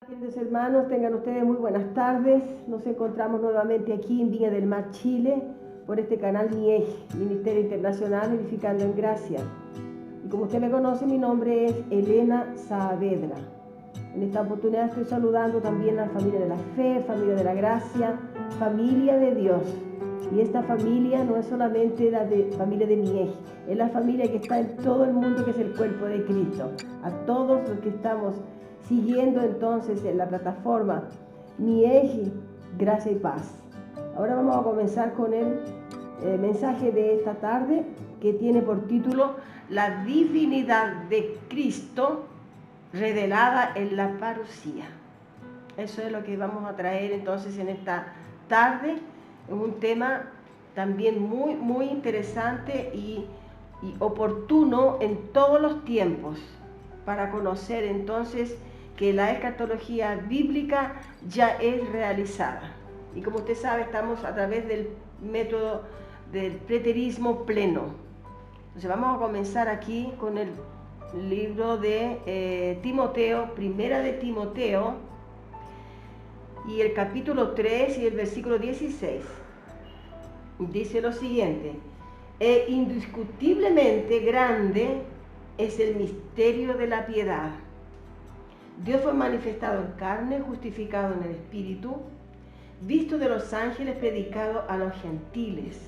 Queridos hermanos, tengan ustedes muy buenas tardes. Nos encontramos nuevamente aquí en Viña del Mar, Chile, por este canal MIEG, Ministerio Internacional Edificando en Gracia. Y como usted me conoce, mi nombre es Elena Saavedra. En esta oportunidad estoy saludando también a la familia de la fe, familia de la gracia, familia de Dios. Y esta familia no es solamente la familia de MIEG, es la familia que está en todo el mundo, que es el cuerpo de Cristo. A todos los que estamos siguiendo entonces en la plataforma MIEG, Gracia y Paz. Ahora vamos a comenzar con el mensaje de esta tarde, que tiene por título La divinidad de Cristo revelada en la parusía. Eso es lo que vamos a traer entonces en esta tarde. Es un tema también muy interesante y oportuno en todos los tiempos, para conocer entonces que la escatología bíblica ya es realizada. Y como usted sabe, estamos a través del método del preterismo pleno. Entonces vamos a comenzar aquí con el libro de Timoteo, primera de Timoteo, y el capítulo 3 y el versículo 16. Dice lo siguiente: indiscutiblemente grande es el misterio de la piedad. Dios fue manifestado en carne, justificado en el Espíritu, visto de los ángeles, predicado a los gentiles,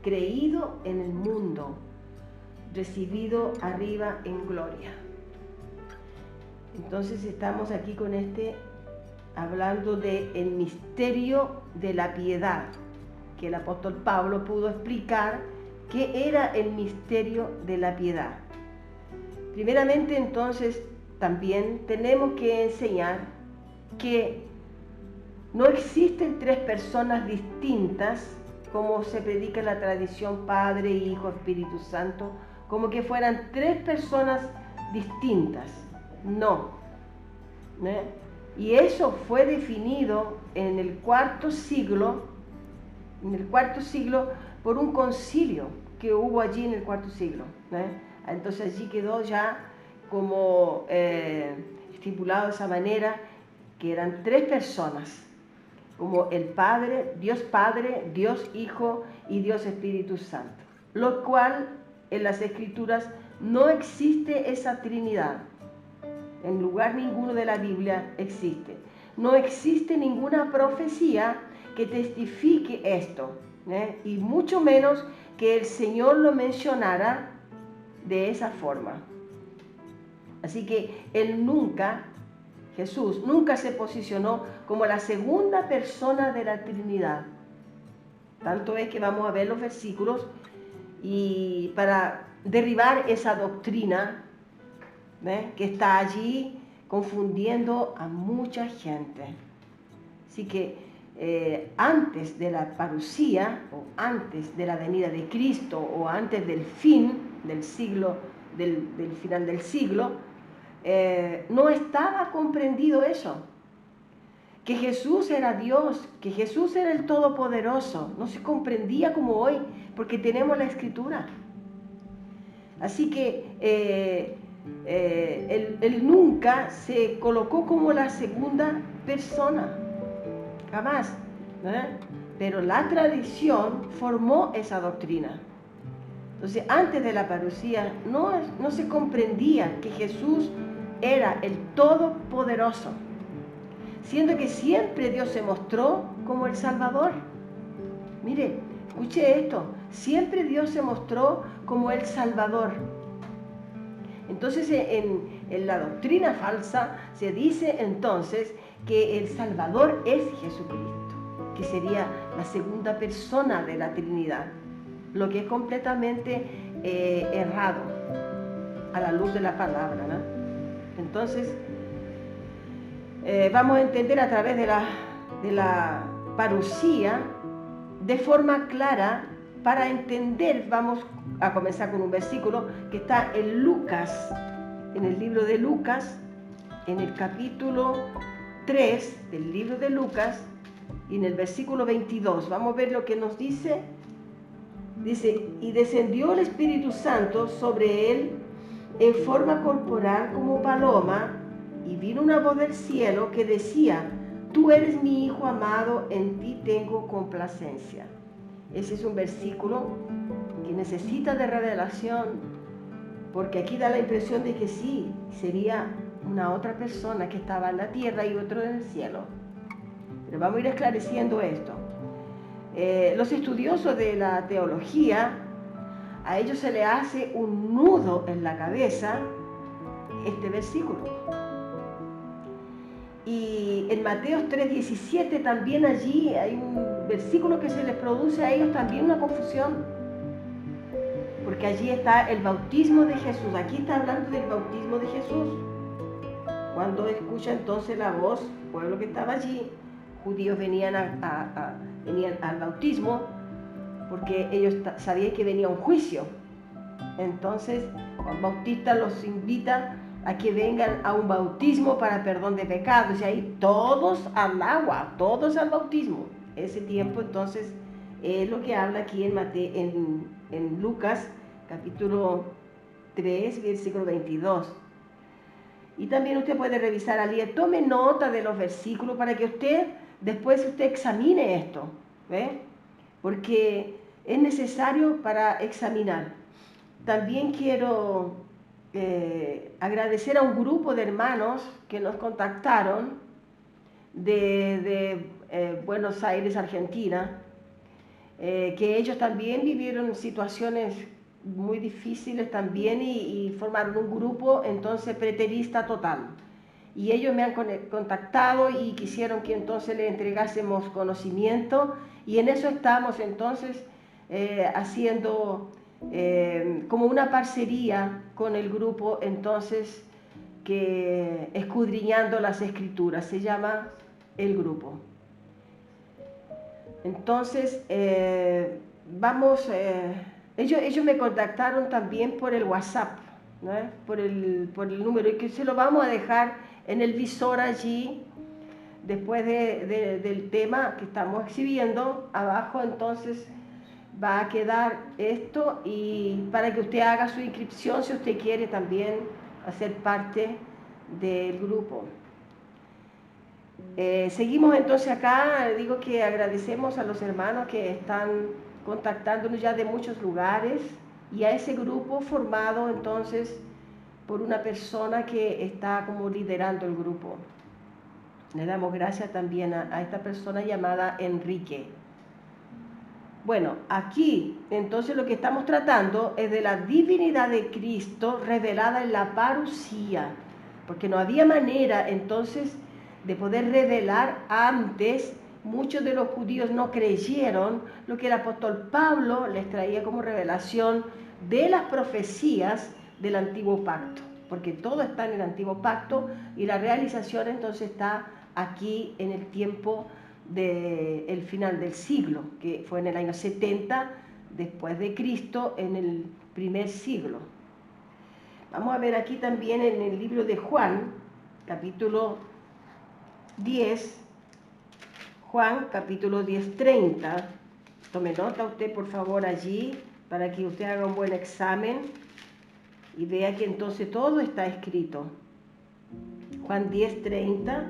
creído en el mundo, recibido arriba en gloria. Entonces estamos aquí con hablando del misterio de la piedad, que el apóstol Pablo pudo explicar qué era el misterio de la piedad. Primeramente, entonces, también tenemos que enseñar que no existen tres personas distintas, como se predica en la tradición Padre, Hijo, Espíritu Santo, como que fueran tres personas distintas. No. Y eso fue definido en el cuarto siglo, por un concilio que hubo allí en el cuarto siglo. Entonces allí quedó ya como estipulado de esa manera, que eran tres personas, como el Padre, Dios Hijo y Dios Espíritu Santo, lo cual en las Escrituras no existe esa Trinidad. En lugar ninguno de la Biblia existe. No existe ninguna profecía que testifique esto, y mucho menos que el Señor lo mencionara de esa forma. Así que Jesús nunca se posicionó como la segunda persona de la Trinidad. Tanto es que vamos a ver los versículos y para derribar esa doctrina que está allí confundiendo a mucha gente. Así que antes de la parusía, o antes de la venida de Cristo, o antes del fin del siglo, del final del siglo, no estaba comprendido eso, que Jesús era Dios, que Jesús era el Todopoderoso. No se comprendía como hoy, porque tenemos la Escritura. Así que él nunca se colocó como la segunda persona, jamás, pero la tradición formó esa doctrina. Entonces, antes de la parusía no se comprendía que Jesús era el Todopoderoso, siendo que siempre Dios se mostró como el Salvador. Mire, escuche esto: siempre Dios se mostró como el Salvador. Entonces, en la doctrina falsa se dice entonces que el Salvador es Jesucristo, que sería la segunda persona de la Trinidad, lo que es completamente errado a la luz de la palabra, ¿no? Entonces, vamos a entender a través de la parusía de forma clara. Para entender, vamos a comenzar con un versículo que está en Lucas, en el libro de Lucas, en el capítulo 3 del libro de Lucas y en el versículo 22. Vamos a ver lo que nos dice. Dice, y descendió el Espíritu Santo sobre él en forma corporal como paloma, y vino una voz del cielo que decía, tú eres mi Hijo amado, en ti tengo complacencia. Ese es un versículo que necesita de revelación, porque aquí da la impresión de que sí, sería una otra persona que estaba en la tierra y otro en el cielo. Pero vamos a ir esclareciendo esto. Los estudiosos de la teología, a ellos se le hace un nudo en la cabeza este versículo. Y en Mateo 3:17 también allí hay un versículo que se les produce a ellos también una confusión. Porque allí está el bautismo de Jesús. Aquí está hablando del bautismo de Jesús. Cuando escucha entonces la voz, el pueblo que estaba allí, judíos venían al bautismo porque ellos sabían que venía un juicio. Entonces Juan Bautista los invita a que vengan a un bautismo para perdón de pecados, y ahí todos al agua, todos al bautismo. Ese tiempo entonces es lo que habla aquí en Lucas capítulo 3 versículo 22. Y también usted puede revisar allí, tome nota de los versículos para que después usted examine esto, ¿ve? Porque es necesario para examinar. También quiero agradecer a un grupo de hermanos que nos contactaron de Buenos Aires, Argentina, que ellos también vivieron situaciones muy difíciles también y formaron un grupo entonces preterista total. Y ellos me han contactado y quisieron que entonces le entregásemos conocimiento, y en eso estamos entonces haciendo como una parcería con el grupo entonces que escudriñando las escrituras, se llama el grupo. Entonces ellos me contactaron también por el WhatsApp, ¿no? por el número, y que se lo vamos a dejar en el visor allí después del tema que estamos exhibiendo. Abajo entonces va a quedar esto, y para que usted haga su inscripción si usted quiere también hacer parte del grupo. Seguimos entonces acá. Digo que agradecemos a los hermanos que están contactándonos ya de muchos lugares, y a ese grupo formado entonces por una persona que está como liderando el grupo. Le damos gracias también a esta persona llamada Enrique. Bueno, aquí entonces lo que estamos tratando es de la divinidad de Cristo revelada en la parusía, porque no había manera entonces de poder revelar antes. Muchos de los judíos no creyeron lo que el apóstol Pablo les traía como revelación de las profecías del antiguo pacto, porque todo está en el antiguo pacto y la realización entonces está aquí en el tiempo del final del siglo, que fue en el año 70 después de Cristo, en el primer siglo. Vamos a ver aquí también en el libro de Juan, capítulo 10, Juan, capítulo 10, 30. Tome nota usted, por favor, allí, para que usted haga un buen examen y vea que entonces todo está escrito. Juan 10, 30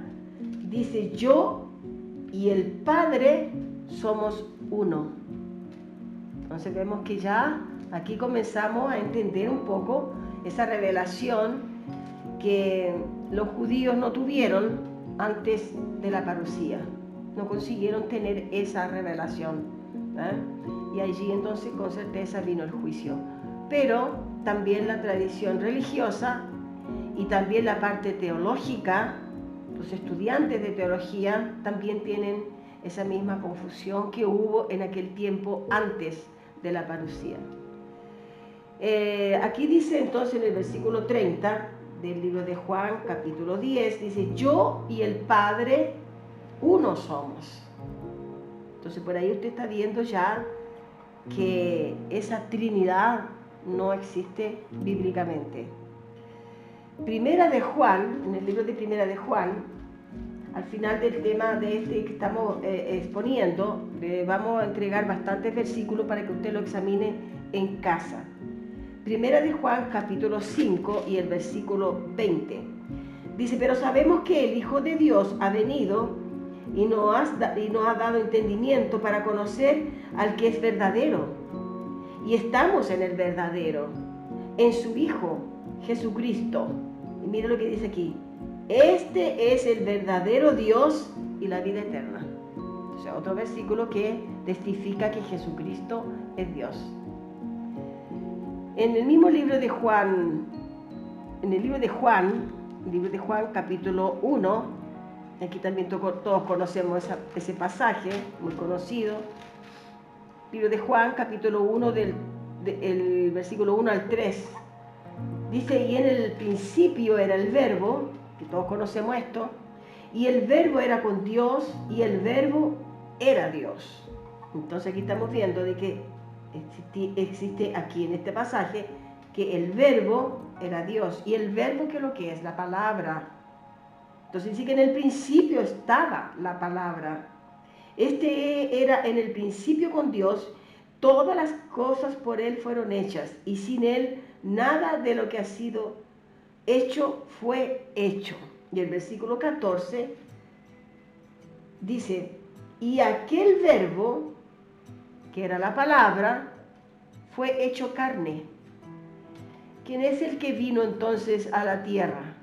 dice, yo y el Padre somos uno. Entonces vemos que ya aquí comenzamos a entender un poco esa revelación que los judíos no tuvieron antes de la parusía. No consiguieron tener esa revelación, ¿eh? Y allí entonces con certeza vino el juicio. Pero también la tradición religiosa y también la parte teológica, los estudiantes de teología también tienen esa misma confusión que hubo en aquel tiempo antes de la parusía. Aquí dice entonces en el versículo 30 del libro de Juan, capítulo 10, dice, yo y el Padre uno somos. Entonces por ahí usted está viendo ya que esa Trinidad no existe bíblicamente. Primera de Juan, en el libro de Primera de Juan, al final del tema de este que estamos exponiendo, le vamos a entregar bastantes versículos para que usted lo examine en casa. Primera de Juan, capítulo 5 y el versículo 20. Dice, pero sabemos que el Hijo de Dios ha venido y nos ha dado entendimiento para conocer al que es verdadero. Y estamos en el verdadero, en su Hijo, Jesucristo. Y mire lo que dice aquí. Este es el verdadero Dios y la vida eterna. O sea, otro versículo que testifica que Jesucristo es Dios. En el mismo libro de Juan, libro de Juan capítulo 1, aquí también todos conocemos ese pasaje, muy conocido. Libro de Juan capítulo 1, el versículo 1 al 3. Dice, y en el principio era el verbo, que todos conocemos esto, y el verbo era con Dios, y el verbo era Dios. Entonces aquí estamos viendo de que existe aquí en este pasaje que el verbo era Dios, y el verbo, ¿qué es lo que es? La palabra. Entonces dice que en el principio estaba la palabra. Este era en el principio con Dios, todas las cosas por Él fueron hechas, y sin Él nada de lo que ha sido hecho fue hecho. Y el versículo 14 dice, y aquel verbo, que era la palabra, fue hecho carne. ¿Quién es el que vino entonces a la tierra?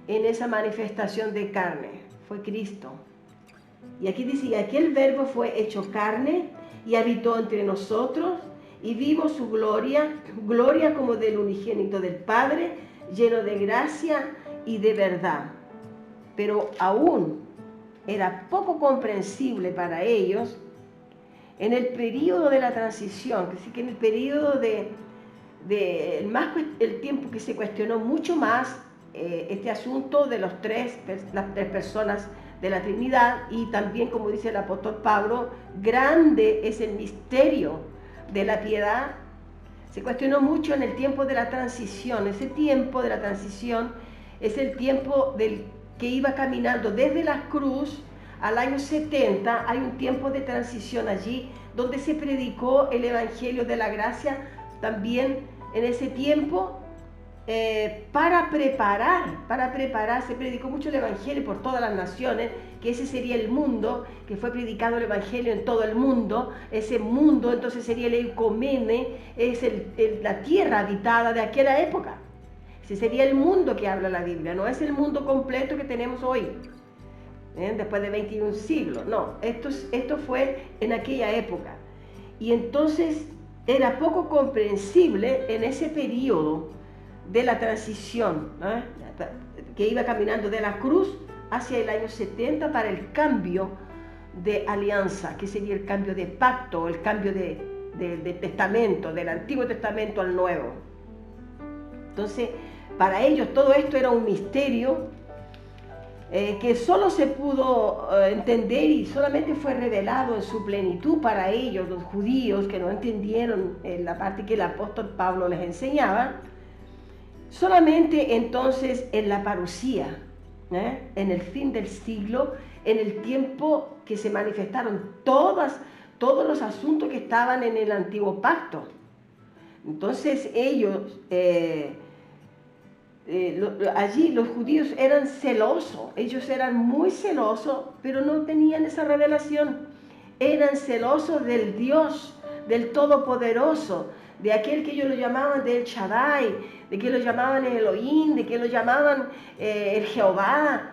En esa manifestación de carne, fue Cristo. Y aquí dice, y aquel verbo fue hecho carne y habitó entre nosotros, y vimos su gloria, gloria como del unigénito del Padre, lleno de gracia y de verdad. Pero aún era poco comprensible para ellos en el periodo de la transición, que sí que en el periodo el tiempo que se cuestionó mucho más este asunto de las tres personas de la Trinidad, y también, como dice el apóstol Pablo, grande es el misterio de la piedad. Se cuestionó mucho en el tiempo de la transición. Ese tiempo de la transición es el tiempo que iba caminando desde la cruz al año 70. Hay un tiempo de transición allí donde se predicó el Evangelio de la Gracia también en ese tiempo. Para preparar, se predicó mucho el Evangelio por todas las naciones, que ese sería el mundo, que fue predicado el Evangelio en todo el mundo. Ese mundo entonces sería el Eucomene, es la tierra habitada de aquella época. Ese sería el mundo que habla la Biblia, no es el mundo completo que tenemos hoy, después de 21 siglos, no, esto fue en aquella época. Y entonces era poco comprensible en ese periodo de la transición, que iba caminando de la cruz hacia el año 70 para el cambio de alianza, que sería el cambio de pacto, el cambio de testamento, del Antiguo Testamento al Nuevo. Entonces, para ellos todo esto era un misterio que solo se pudo entender y solamente fue revelado en su plenitud para ellos, los judíos que no entendieron la parte que el apóstol Pablo les enseñaba. Solamente entonces en la parusía, en el fin del siglo, en el tiempo que se manifestaron todos los asuntos que estaban en el antiguo pacto. Entonces ellos, allí los judíos eran celosos, ellos eran muy celosos, pero no tenían esa revelación. Eran celosos del Dios, del Todopoderoso, de aquel que ellos lo llamaban del Shaddai, de que lo llamaban el Elohim, de que lo llamaban el Jehová.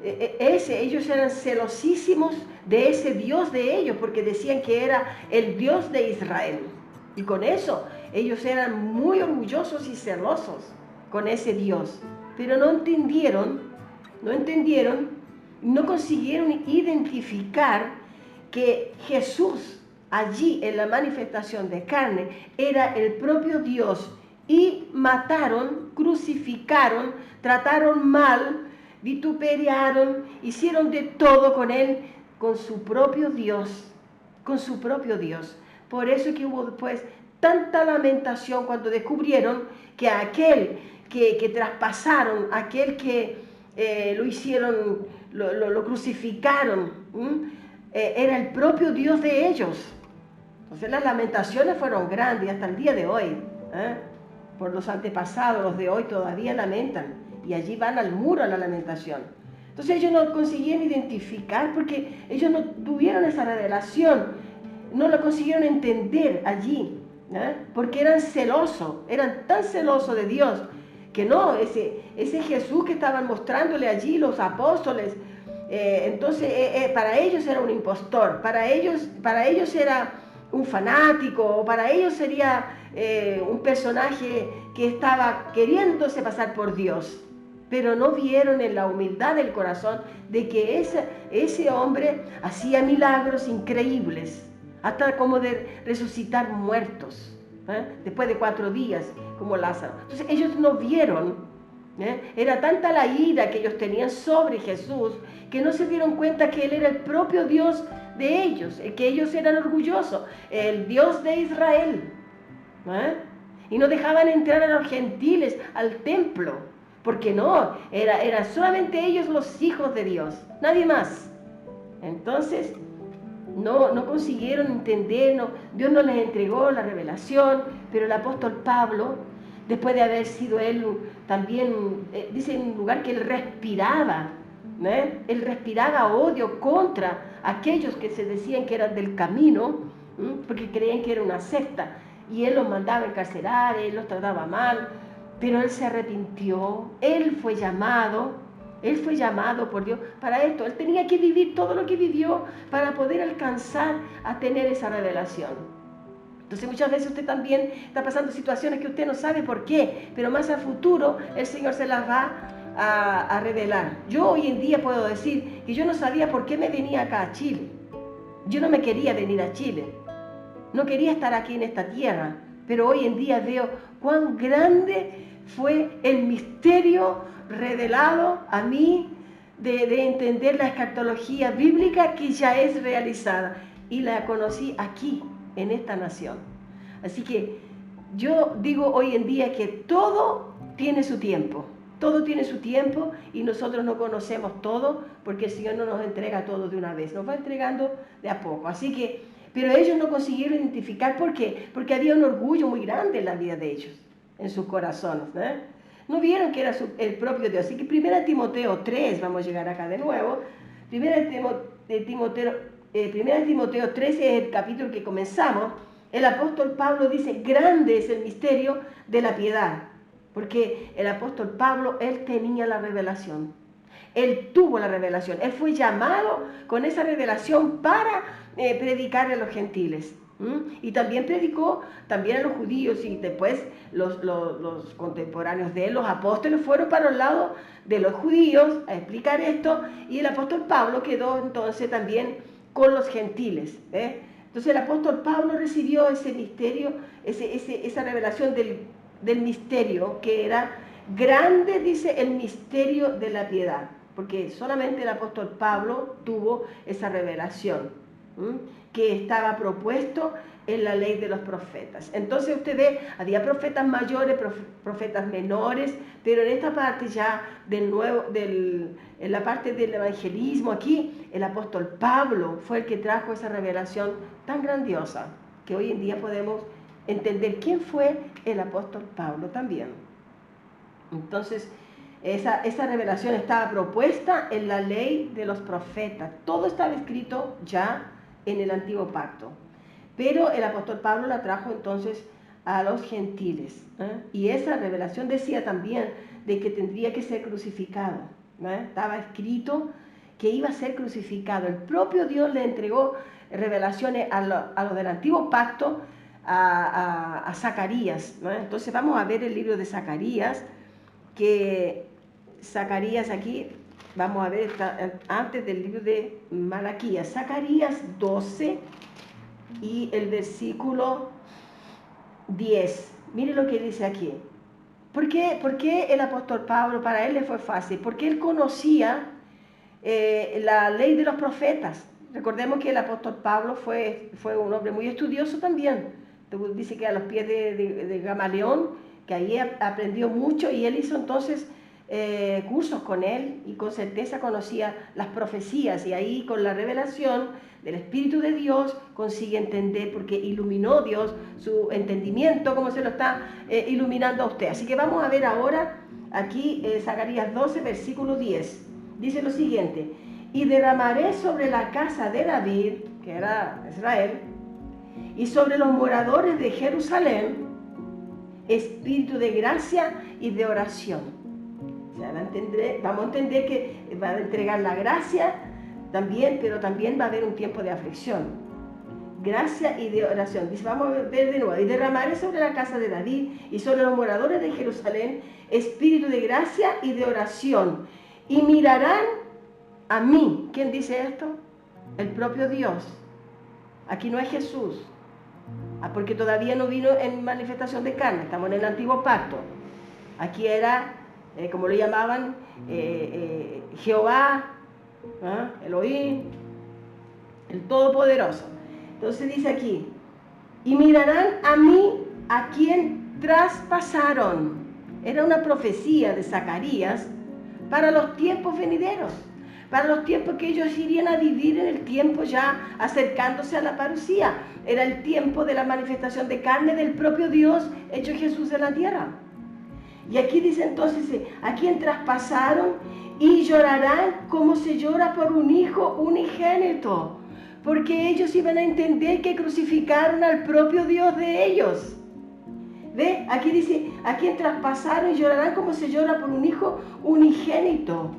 Ellos eran celosísimos de ese Dios de ellos, porque decían que era el Dios de Israel. Y con eso ellos eran muy orgullosos y celosos con ese Dios. Pero no entendieron, no consiguieron identificar que Jesús, allí en la manifestación de carne, era el propio Dios, y mataron, crucificaron, trataron mal, vituperaron, hicieron de todo con él, con su propio Dios, Por eso que hubo después tanta lamentación cuando descubrieron que aquel que traspasaron, aquel que lo hicieron, lo crucificaron. Era el propio Dios de ellos. Entonces las lamentaciones fueron grandes hasta el día de hoy. Por los antepasados, los de hoy todavía lamentan. Y allí van al muro a la lamentación. Entonces ellos no consiguieron identificar porque ellos no tuvieron esa revelación. No lo consiguieron entender allí. Porque eran celosos, eran tan celosos de Dios que no, ese Jesús que estaban mostrándole allí los apóstoles, entonces para ellos era un impostor, para ellos era un fanático, para ellos sería un personaje que estaba queriéndose pasar por Dios, pero no vieron en la humildad del corazón de que ese hombre hacía milagros increíbles, hasta como de resucitar muertos, después de 4 días, como Lázaro. Entonces ellos no vieron, era tanta la ira que ellos tenían sobre Jesús, que no se dieron cuenta que Él era el propio Dios de ellos, el que ellos eran orgullosos, el Dios de Israel. Y no dejaban entrar a los gentiles al templo, porque no, era solamente ellos los hijos de Dios, nadie más. Entonces no consiguieron entender, Dios no les entregó la revelación, pero el apóstol Pablo, después de haber sido él también, dice en un lugar que él respiraba odio contra aquellos que se decían que eran del camino, porque creían que era una secta, y él los mandaba a encarcelar, él los trataba mal, pero él se arrepintió, él fue llamado por Dios para esto. Él tenía que vivir todo lo que vivió para poder alcanzar a tener esa revelación. Entonces muchas veces usted también está pasando situaciones que usted no sabe por qué, pero más a futuro el Señor se las va a revelar. Yo hoy en día puedo decir que yo no sabía por qué me venía acá a Chile. Yo no me quería venir a Chile. No quería estar aquí en esta tierra, pero hoy en día veo cuán grande fue el misterio revelado a mí de entender la escatología bíblica que ya es realizada, y la conocí aquí, en esta nación. Así que yo digo hoy en día que todo tiene su tiempo, y nosotros no conocemos todo porque el Señor no nos entrega todo de una vez, nos va entregando de a poco. Así que, pero ellos no consiguieron identificar. ¿Por qué? Porque había un orgullo muy grande en la vida de ellos, en sus corazones, no vieron que era el propio Dios. Así que 1 Timoteo 3, vamos a llegar acá de nuevo. 1 Timoteo 3 es el capítulo que comenzamos. El apóstol Pablo dice, grande es el misterio de la piedad. Porque el apóstol Pablo, él tenía la revelación. Él tuvo la revelación. Él fue llamado con esa revelación para predicar a los gentiles. Y también predicó también a los judíos, y después los contemporáneos de él, los apóstoles, fueron para el lado de los judíos a explicar esto, y el apóstol Pablo quedó entonces también con los gentiles. Entonces el apóstol Pablo recibió ese misterio, esa revelación del misterio, que era grande, dice, el misterio de la piedad, porque solamente el apóstol Pablo tuvo esa revelación, que estaba propuesto en la ley de los profetas. Entonces usted ve, había profetas mayores, profetas menores, pero en esta parte ya en la parte del evangelismo, aquí el apóstol Pablo fue el que trajo esa revelación tan grandiosa, que hoy en día podemos entender quién fue el apóstol Pablo también. Entonces esa revelación estaba propuesta en la ley de los profetas, todo estaba escrito ya en el antiguo pacto, pero el apóstol Pablo la trajo entonces a los gentiles, y esa revelación decía también de que tendría que ser crucificado, estaba escrito que iba a ser crucificado. El propio Dios le entregó revelaciones a los del antiguo pacto, a Zacarías, Entonces vamos a ver el libro de Zacarías, que Zacarías aquí, vamos a ver, antes del libro de Malaquías, Zacarías 12 y el versículo 10. Mire lo que dice aquí. ¿Por qué el apóstol Pablo, para él le fue fácil? Porque él conocía la ley de los profetas. Recordemos que el apóstol Pablo fue un hombre muy estudioso también. Dice que a los pies de Gamaliel, que ahí aprendió mucho, y él hizo entonces cursos con él y con certeza conocía las profecías, y ahí con la revelación del Espíritu de Dios consigue entender, porque iluminó Dios su entendimiento como se lo está iluminando a usted. Así que vamos a ver ahora aquí Zacarías 12, versículo 10. Dice lo siguiente: y derramaré sobre la casa de David, que era Israel, y sobre los moradores de Jerusalén, espíritu de gracia y de oración. O sea, vamos a entender que va a entregar la gracia también, pero también va a haber un tiempo de aflicción. Gracia y de oración. Dice, vamos a ver de nuevo: y derramaré sobre la casa de David y sobre los moradores de Jerusalén espíritu de gracia y de oración. Y mirarán a mí. ¿Quién dice esto? El propio Dios. Aquí no es Jesús, porque todavía no vino en manifestación de carne, estamos en el antiguo pacto. Aquí era, como lo llamaban, Jehová, Elohim, el Todopoderoso. Entonces dice aquí: y mirarán a mí, a quien traspasaron. Era una profecía de Zacarías para los tiempos venideros, para los tiempos que ellos irían a vivir, en el tiempo ya acercándose a la parucía. Era el tiempo de la manifestación de carne del propio Dios hecho Jesús en la tierra. Y aquí dice entonces, a quien traspasaron, y llorarán como se llora por un hijo unigénito, porque ellos iban a entender que crucificaron al propio Dios de ellos. ¿Ve? Aquí dice, a quien traspasaron, y llorarán como se llora por un hijo unigénito.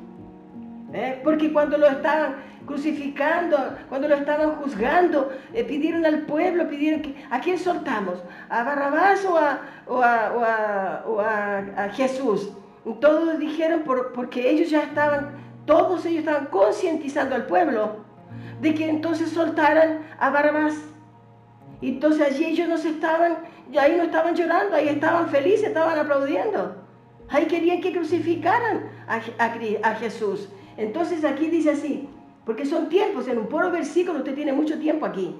Porque cuando lo estaban crucificando, cuando lo estaban juzgando, pidieron al pueblo, pidieron que, ¿a quién soltamos? ¿A Barrabás o a Jesús? Y todos dijeron, porque ellos ya estaban, todos ellos estaban concientizando al pueblo de que entonces soltaran a Barrabás. Y entonces allí ellos ahí no estaban llorando, ahí estaban felices, estaban aplaudiendo. Ahí querían que crucificaran a Jesús. Entonces aquí dice así, porque son tiempos, en un puro versículo usted tiene mucho tiempo aquí.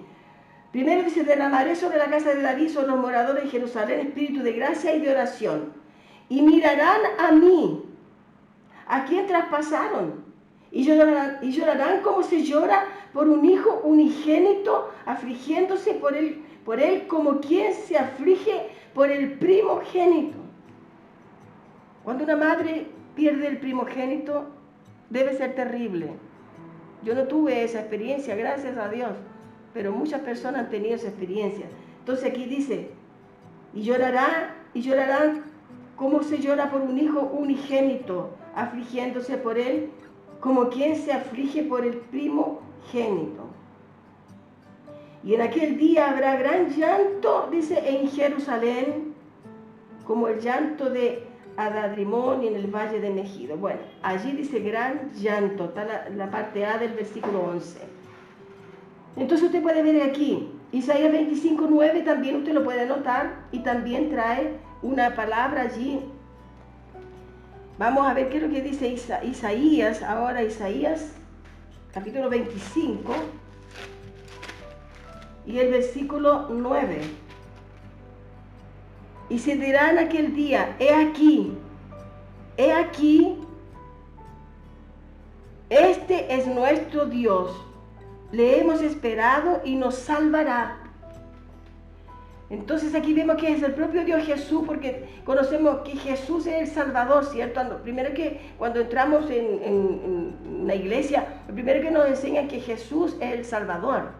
Primero dice: derramaré sobre la casa de David, sobre los moradores de Jerusalén, espíritu de gracia y de oración. Y mirarán a mí, a quien traspasaron, y llorarán como se llora por un hijo unigénito, afligiéndose por él como quien se aflige por el primogénito. Cuando una madre pierde el primogénito, debe ser terrible. Yo no tuve esa experiencia, gracias a Dios, pero muchas personas han tenido esa experiencia. Entonces aquí dice: y llorarán como se llora por un hijo unigénito, afligiéndose por él como quien se aflige por el primogénito. Y en aquel día habrá gran llanto, dice, en Jerusalén, como el llanto de Adadrimón y en el valle de Megido. Bueno, allí dice gran llanto, está la parte A del versículo 11. Entonces usted puede ver aquí, Isaías 25:9 también usted lo puede anotar, y también trae una palabra allí. Vamos a ver qué es lo que dice Isaías, ahora Isaías, capítulo 25, y el versículo 9. Y se dirá en aquel día: he aquí, este es nuestro Dios, le hemos esperado y nos salvará. Entonces aquí vemos que es el propio Dios Jesús, porque conocemos que Jesús es el Salvador, ¿cierto? Primero que cuando entramos en la iglesia, lo primero que nos enseñan es que Jesús es el Salvador.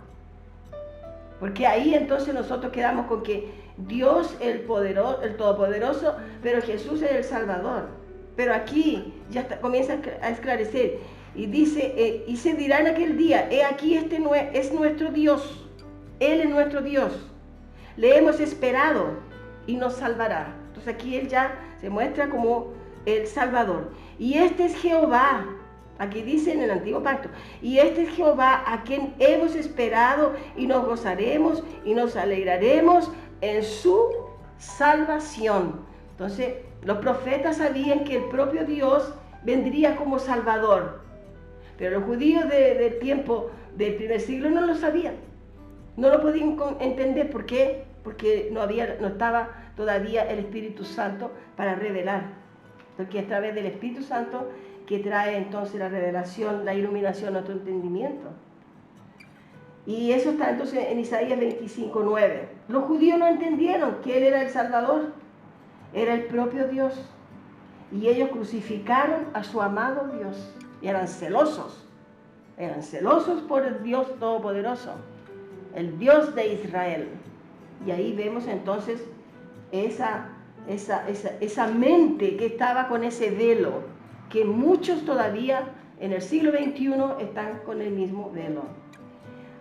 Porque ahí entonces nosotros quedamos con que Dios es el Todopoderoso, pero Jesús es el Salvador. Pero aquí ya comienza a esclarecer. Y dice, y se dirá en aquel día: he aquí, este es nuestro Dios, Él es nuestro Dios. Le hemos esperado y nos salvará. Entonces aquí Él ya se muestra como el Salvador. Y este es Jehová. Aquí dice en el antiguo pacto: y este es Jehová, a quien hemos esperado, y nos gozaremos y nos alegraremos en su salvación. Entonces los profetas sabían que el propio Dios vendría como Salvador, pero los judíos del tiempo del primer siglo no lo sabían, no lo podían entender. ¿Por qué? Porque no estaba todavía el Espíritu Santo para revelar. porque es a través del Espíritu Santo que trae entonces la revelación, la iluminación a nuestro entendimiento. Y eso está entonces en Isaías 25:9. Los judíos no entendieron que Él era el Salvador, era el propio Dios. Y ellos crucificaron a su amado Dios. Y eran celosos por el Dios Todopoderoso, el Dios de Israel. Y ahí vemos entonces esa mente que estaba con ese velo, que muchos todavía en el siglo XXI están con el mismo velo.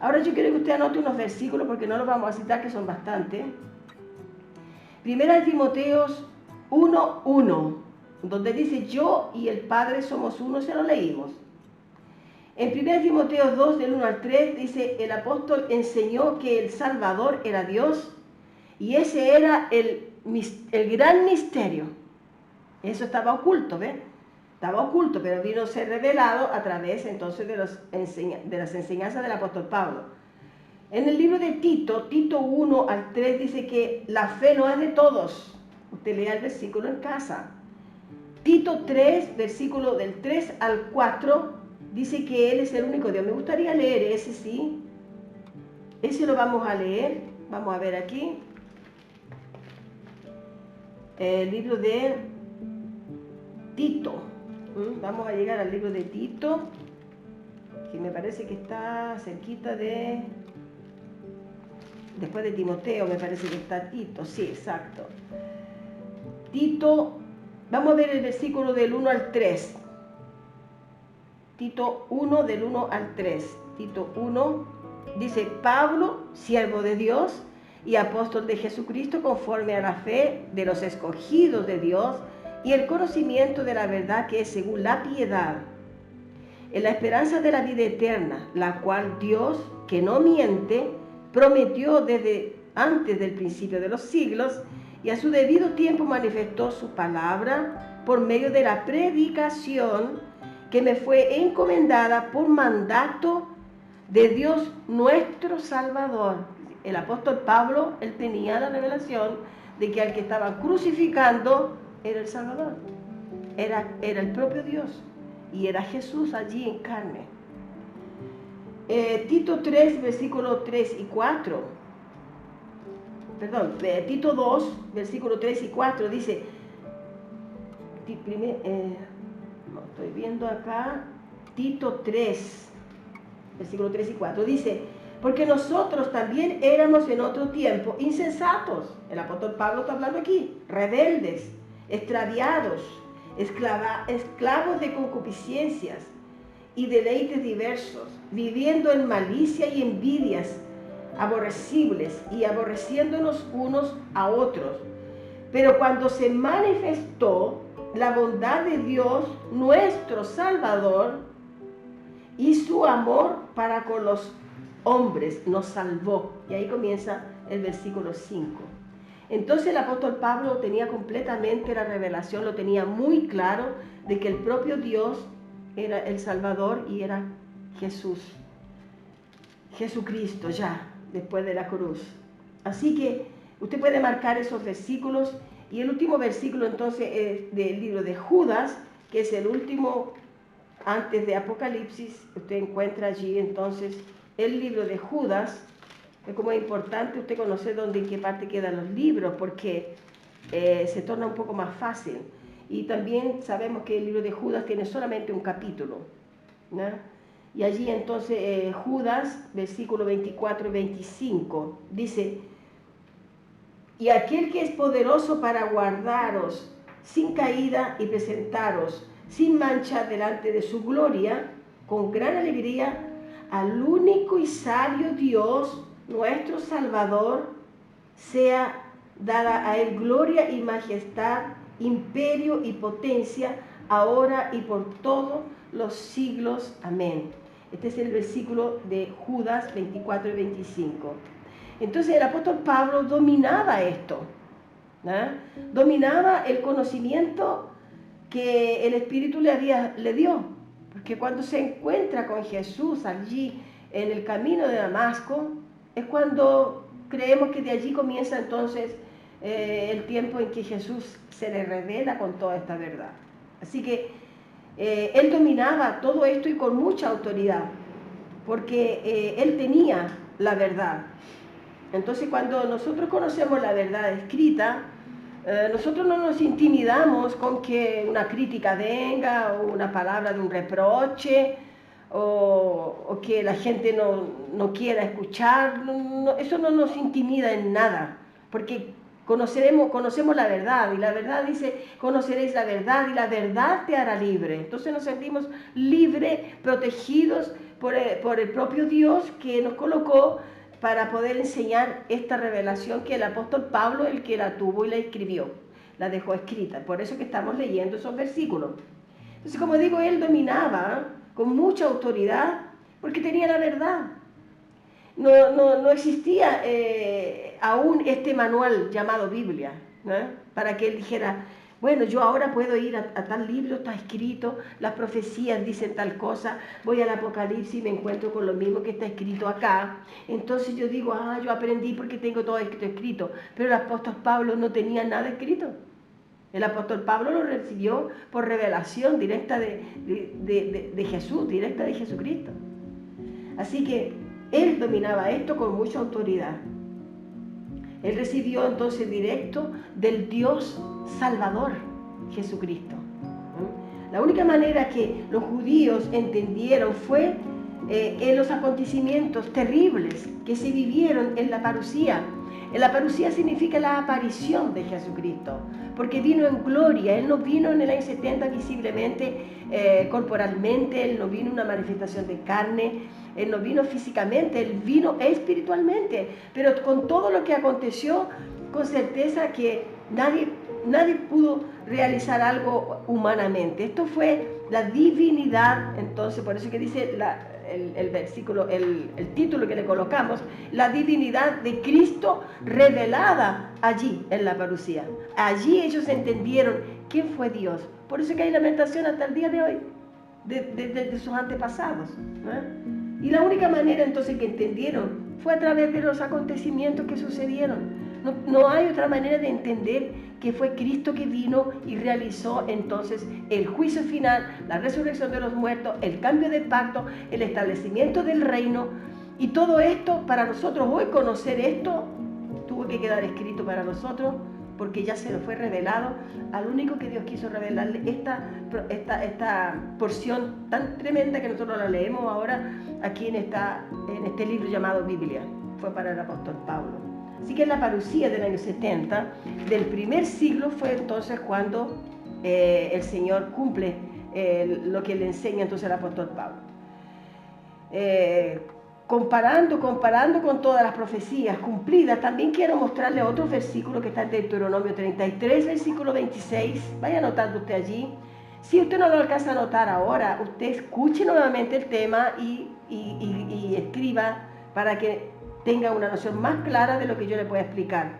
Ahora yo quiero que usted anote unos versículos porque no los vamos a citar, que son bastantes. Primera de Timoteo 1:1, donde dice: yo y el Padre somos uno, se lo leímos. En 1 Timoteo 2, del 1 al 3, dice: el apóstol enseñó que el Salvador era Dios, y ese era el gran misterio. Eso estaba oculto, ¿ves? Estaba oculto, pero vino a ser revelado a través entonces de las enseñanzas del apóstol Pablo. En el libro de Tito 1 al 3, dice que la fe no es de todos. Usted lea el versículo en casa. Tito 3, versículo del 3 al 4, dice que Él es el único Dios. Me gustaría leer ese, sí. Ese lo vamos a leer. Vamos a ver aquí. El libro de Tito. Vamos a llegar al libro de Tito, que me parece que está cerquita de... Después de Timoteo me parece que está Tito. Sí, exacto. Tito, vamos a ver el versículo del 1 al 3. Tito 1, del 1 al 3. Tito 1, dice: Pablo, siervo de Dios y apóstol de Jesucristo, conforme a la fe de los escogidos de Dios y el conocimiento de la verdad que es según la piedad, en la esperanza de la vida eterna, la cual Dios, que no miente, prometió desde antes del principio de los siglos, y a su debido tiempo manifestó su palabra por medio de la predicación que me fue encomendada por mandato de Dios nuestro Salvador. El apóstol Pablo, él tenía la revelación de que al que estaban crucificando era el Salvador, era el propio Dios, y era Jesús allí en carne. Tito 3, versículo 3 y 4, perdón, Tito 2, versículo 3 y 4, dice, no estoy viendo acá, Tito 3, versículo 3 y 4, dice: porque nosotros también éramos en otro tiempo insensatos. El apóstol Pablo está hablando aquí: rebeldes, extraviados, esclavos de concupiscencias y deleites diversos, viviendo en malicia y envidias, aborrecibles y aborreciéndonos unos a otros. Pero cuando se manifestó la bondad de Dios, nuestro Salvador, y su amor para con los hombres, nos salvó. Y ahí comienza el versículo 5. Entonces el apóstol Pablo tenía completamente la revelación, lo tenía muy claro, de que el propio Dios era el Salvador y era Jesús, Jesucristo, ya después de la cruz. Así que usted puede marcar esos versículos. Y el último versículo entonces es del libro de Judas, que es el último antes de Apocalipsis. Usted encuentra allí entonces el libro de Judas. Es como importante usted conocer dónde, en qué parte quedan los libros, porque se torna un poco más fácil. Y también sabemos que el libro de Judas tiene solamente un capítulo, ¿no? Y allí entonces Judas, versículo 24 y 25, dice: y aquel que es poderoso para guardaros sin caída y presentaros sin mancha delante de su gloria, con gran alegría, al único y sabio Dios, nuestro Salvador, sea dada a Él gloria y majestad, imperio y potencia, ahora y por todos los siglos. Amén. Este es el versículo de Judas 24 y 25. Entonces el apóstol Pablo dominaba esto, ¿no? Dominaba el conocimiento que el Espíritu le dio, porque cuando se encuentra con Jesús allí en el camino de Damasco, es cuando creemos que de allí comienza entonces el tiempo en que Jesús se le revela con toda esta verdad. Así que él dominaba todo esto y con mucha autoridad, porque él tenía la verdad. Entonces cuando nosotros conocemos la verdad escrita, nosotros no nos intimidamos con que una crítica venga o una palabra de un reproche o que la gente no quiera escuchar. Eso no nos intimida en nada, porque conocemos la verdad, y la verdad dice: conoceréis la verdad y la verdad te hará libre. Entonces nos sentimos libres, protegidos por el propio Dios, que nos colocó para poder enseñar esta revelación, que el apóstol Pablo, el que la tuvo y la escribió, la dejó escrita. Por eso que estamos leyendo esos versículos. Entonces, como digo, él dominaba con mucha autoridad porque tenía la verdad. No existía aún este manual llamado Biblia, ¿no? Para que él dijera: bueno, yo ahora puedo ir a tal libro, está escrito, las profecías dicen tal cosa, voy al Apocalipsis y me encuentro con lo mismo que está escrito acá. Entonces yo digo: yo aprendí porque tengo todo esto escrito. Pero el apóstol Pablo no tenía nada escrito. El apóstol Pablo lo recibió por revelación directa de Jesús, directa de Jesucristo. Así que él dominaba esto con mucha autoridad. Él recibió entonces directo del Dios Salvador, Jesucristo. La única manera que los judíos entendieron fue en los acontecimientos terribles que se vivieron en la parusía. La parusía significa la aparición de Jesucristo, porque vino en gloria. Él no vino en el año 70 visiblemente, corporalmente, Él no vino en una manifestación de carne, Él no vino físicamente, Él vino espiritualmente. Pero con todo lo que aconteció, con certeza que nadie pudo realizar algo humanamente. Esto fue la divinidad. Entonces, por eso que dice el versículo, el título que le colocamos: la divinidad de Cristo revelada allí en la parusía. Allí ellos entendieron quién fue Dios. Por eso que hay lamentación hasta el día de hoy de sus antepasados, ¿no? Y la única manera entonces que entendieron fue a través de los acontecimientos que sucedieron. No hay otra manera de entender que fue Cristo que vino y realizó entonces el juicio final, la resurrección de los muertos, el cambio de pacto, el establecimiento del reino. Y todo esto, para nosotros hoy conocer esto, tuvo que quedar escrito para nosotros, porque ya se nos fue revelado al único que Dios quiso revelarle esta porción tan tremenda que nosotros la leemos ahora aquí en este libro llamado Biblia. Fue para el apóstol Pablo. Así que en la parusía del año 70 del primer siglo fue entonces cuando el Señor cumple lo que le enseña entonces el apóstol Pablo. Comparando con todas las profecías cumplidas, también quiero mostrarle otros versículos que están en Deuteronomio 33, versículo 26. Vaya anotando usted allí. Si usted no lo alcanza a anotar ahora, usted escuche nuevamente el tema y escriba para que tenga una noción más clara de lo que yo le pueda explicar.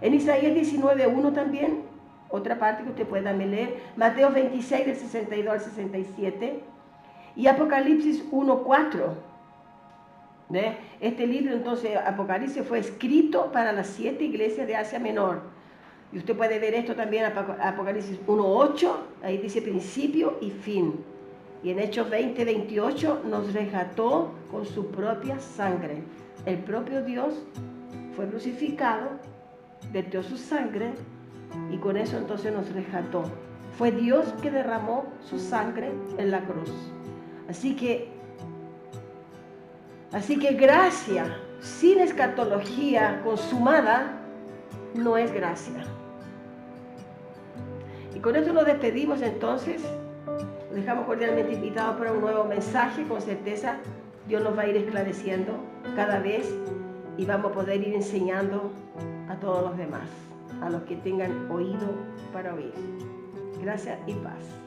En Isaías 19:1 también, otra parte que usted puede también leer, Mateo 26, del 62 al 67, y Apocalipsis 1:4. Este libro, entonces, Apocalipsis, fue escrito para las 7 iglesias de Asia Menor. Y usted puede ver esto también en Apocalipsis 1:8, ahí dice principio y fin. Y en Hechos 20:28 nos rescató con su propia sangre. El propio Dios fue crucificado, vertió su sangre y con eso entonces nos rescató. Fue Dios que derramó su sangre en la cruz. Así que gracia sin escatología consumada no es gracia. Y con esto nos despedimos entonces. Nos dejamos cordialmente invitados para un nuevo mensaje. Con certeza Dios nos va a ir esclareciendo cada vez y vamos a poder ir enseñando a todos los demás, a los que tengan oído para oír. Gracias y paz.